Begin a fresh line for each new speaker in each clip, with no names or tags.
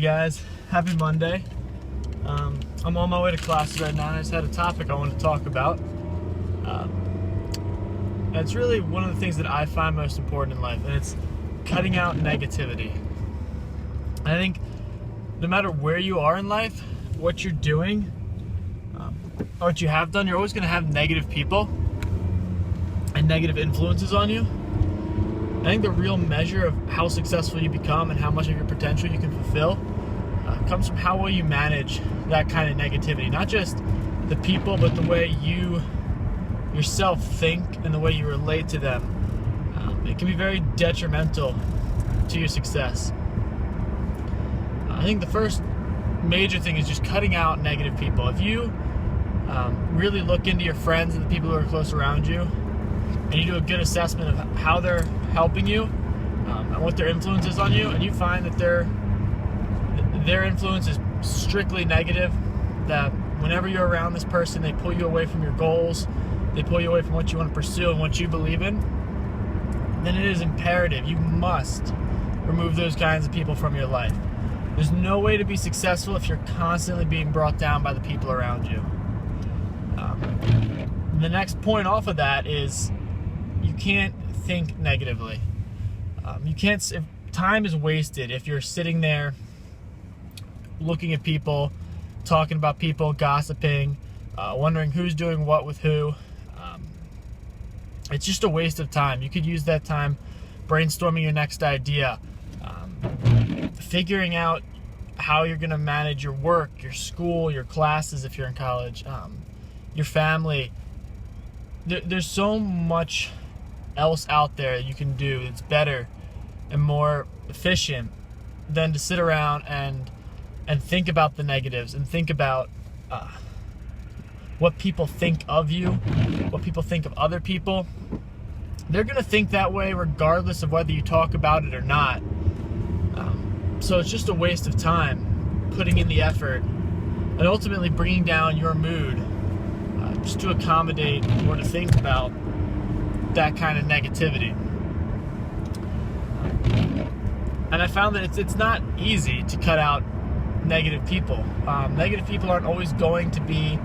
guys, happy Monday. I'm on my way to class right now, and I just had a topic I wanted to talk about. And it's really one of the things that I find most important in life, and it's cutting out negativity. I think no matter where you are in life, what you're doing, or what you have done, you're always going to have negative people and negative influences on you. I think the real measure of how successful you become and how much of your potential you can fulfill comes from how well you manage that kind of negativity. Not just the people, but the way you yourself think and the way you relate to them. It can be very detrimental to your success. I think the first major thing is just cutting out negative people. If you really look into your friends and the people who are close around you, and you do a good assessment of how they're helping you and what their influence is on you, and you find that their influence is strictly negative, that whenever you're around this person, they pull you away from your goals, they pull you away from what you want to pursue and what you believe in, then it is imperative, you must remove those kinds of people from your life. There's no way to be successful if you're constantly being brought down by the people around you. The next point off of that is you can't think negatively. You can't. If time is wasted if you're sitting there looking at people, talking about people, gossiping, wondering who's doing what with who. It's just a waste of time. You could use that time brainstorming your next idea, figuring out how you're going to manage your work, your school, your classes if you're in college, your family. There's so much else out there you can do that's better and more efficient than to sit around and think about the negatives and think about what people think of you, what people think of other people. They're going to think that way regardless of whether you talk about it or not. So it's just a waste of time putting in the effort and ultimately bringing down your mood just to accommodate or to think about that kind of negativity. And I found that it's not easy to cut out negative people. Negative people aren't always going to be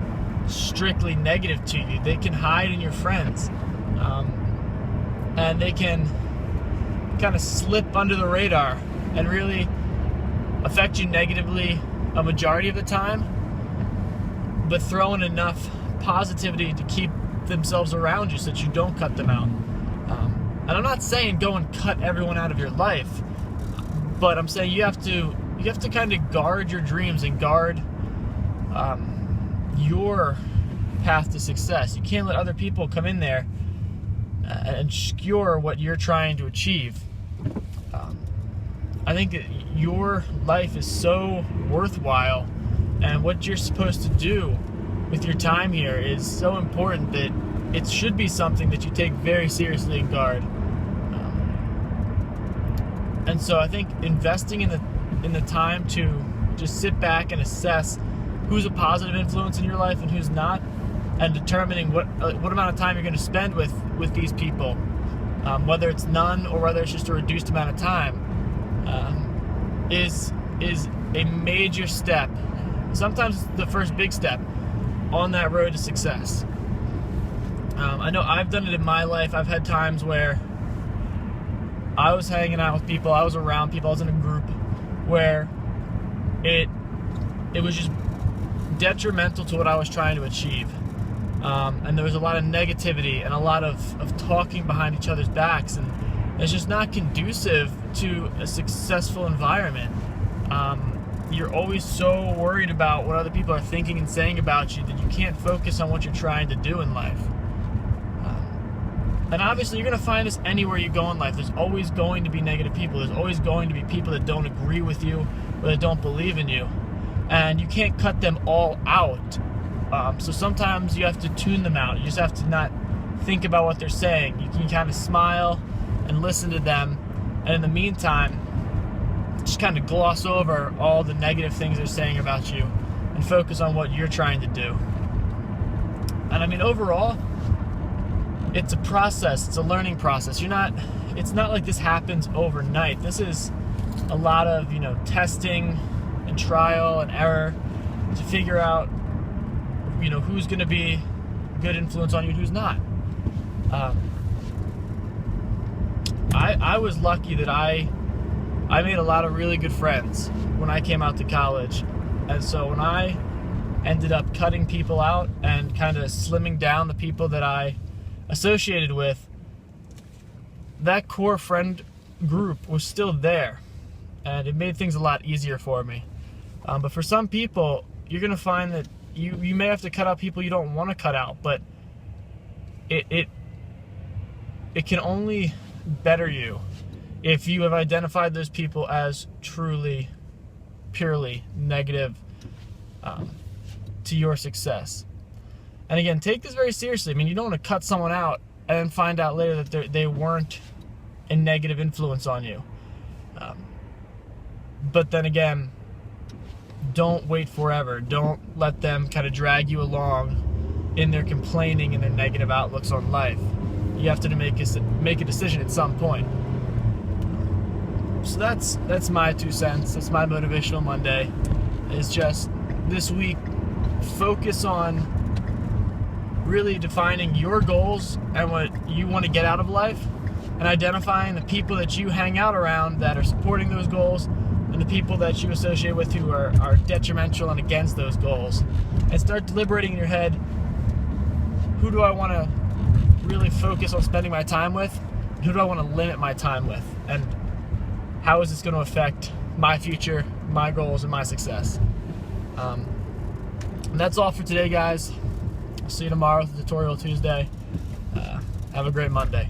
strictly negative to you. They can hide in your friends, and they can kind of slip under the radar and really affect you negatively a majority of the time, but throw in enough positivity to keep themselves around you so that you don't cut them out. And I'm not saying go and cut everyone out of your life, but I'm saying you have to kind of guard your dreams and guard your path to success. You can't let other people come in there and obscure what you're trying to achieve. I think that your life is so worthwhile, and what you're supposed to do with your time here is so important that it should be something that you take very seriously and guard. And so I think investing in the time to just sit back and assess who's a positive influence in your life and who's not, and determining what amount of time you're going to spend with these people, whether it's none or whether it's just a reduced amount of time, is a major step. Sometimes it's the first big step on that road to success. I know I've done it in my life. I've had times where I was hanging out with people, I was around people, I was in a group where it was just detrimental to what I was trying to achieve. And there was a lot of negativity and a lot of talking behind each other's backs, and it's just not conducive to a successful environment. You're always so worried about what other people are thinking and saying about you that you can't focus on what you're trying to do in life. And obviously you're going to find this anywhere you go in life. There's always going to be negative people. There's always going to be people that don't agree with you or that don't believe in you. And you can't cut them all out. So sometimes you have to tune them out. You just have to not think about what they're saying. You can kind of smile and listen to them. And in the meantime, just kind of gloss over all the negative things they're saying about you and focus on what you're trying to do. And I mean, overall, it's a process. It's a learning process. It's not like this happens overnight. This is a lot of, testing trial and error to figure out, who's going to be a good influence on you and who's not. I was lucky that I made a lot of really good friends when I came out to college. And so when I ended up cutting people out and kind of slimming down the people that I associated with, that core friend group was still there. And it made things a lot easier for me. But for some people, you're going to find that you may have to cut out people you don't want to cut out, but it can only better you if you have identified those people as truly, purely negative to your success. And again, take this very seriously. I mean, you don't want to cut someone out and then find out later that they weren't a negative influence on you. But then again, don't wait forever. Don't let them kind of drag you along in their complaining and their negative outlooks on life. You have to make a decision at some point. So that's my 2 cents. That's my Motivational Monday. It's just this week, focus on really defining your goals and what you want to get out of life, and identifying the people that you hang out around that are supporting those goals, and the people that you associate with who are detrimental and against those goals. And start deliberating in your head, who do I want to really focus on spending my time with? Who do I want to limit my time with? And how is this going to affect my future, my goals, and my success? And that's all for today, guys. I'll see you tomorrow with the Tutorial Tuesday. Have a great Monday.